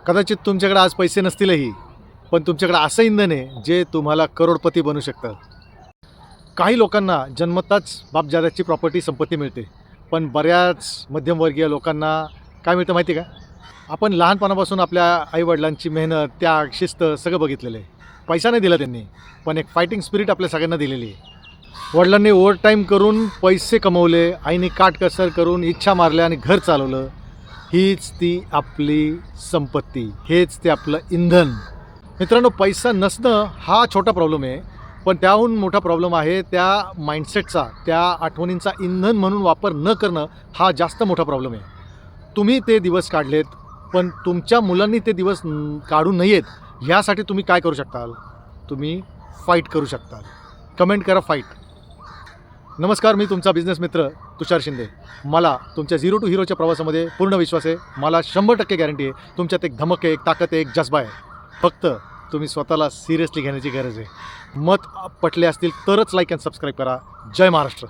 कदाचित तुमच्याकडे आज पैसे नसतीलही, पण तुमच्याकडे असं इंधन आहे जे तुम्हाला करोडपती बनवू शकतं. काही लोकांना जन्मताच बापजाद्याची प्रॉपर्टी संपत्ती मिळते, पण बऱ्याच मध्यमवर्गीय लोकांना काय मिळतं माहिती आहे का? आपण लहानपणापासून आपल्या आईवडिलांची मेहनत, त्याग, शिस्त सगळं बघितलेलं आहे. पैसा नाही दिला त्यांनी, पण एक फायटिंग स्पिरिट आपल्या सगळ्यांना दिलेली आहे. वडिलांनी ओव्हरटाईम करून पैसे कमवले, आईने काटकसर करून इच्छा मारल्या आणि घर चालवलं. हीच ती आपली संपत्ती, हेच ते आपलं इंधन. मित्रांनो, पैसा नसणं हा छोटा प्रॉब्लेम आहे, पण त्याहून मोठा प्रॉब्लेम आहे त्या माइंडसेटचा, त्या आठवणींचा इंधन म्हणून वापर न करणं हा जास्त मोठा प्रॉब्लेम आहे. तुम्ही ते दिवस काढलेत, पण तुमच्या मुलांनी ते दिवस काढू नयेत ह्यासाठी तुम्ही काय करू शकताल? तुम्ही फाईट करू शकताल. कमेंट करा फाईट. नमस्कार, मी तुमचा बिझनेस मित्र तुषार शिंदे. मला तुमच्या झिरो टू हिरोच्या प्रवासामध्ये पूर्ण विश्वास आहे. मला 100% गॅरंटी आहे तुमच्यात एक धमक आहे, एक ताकद आहे, एक जज्बा आहे. फक्त तुम्ही स्वतःला सिरियसली घेण्याची गरज आहे. मत पटले असतील तरच लाईक अँड सबस्क्राईब करा. जय महाराष्ट्र.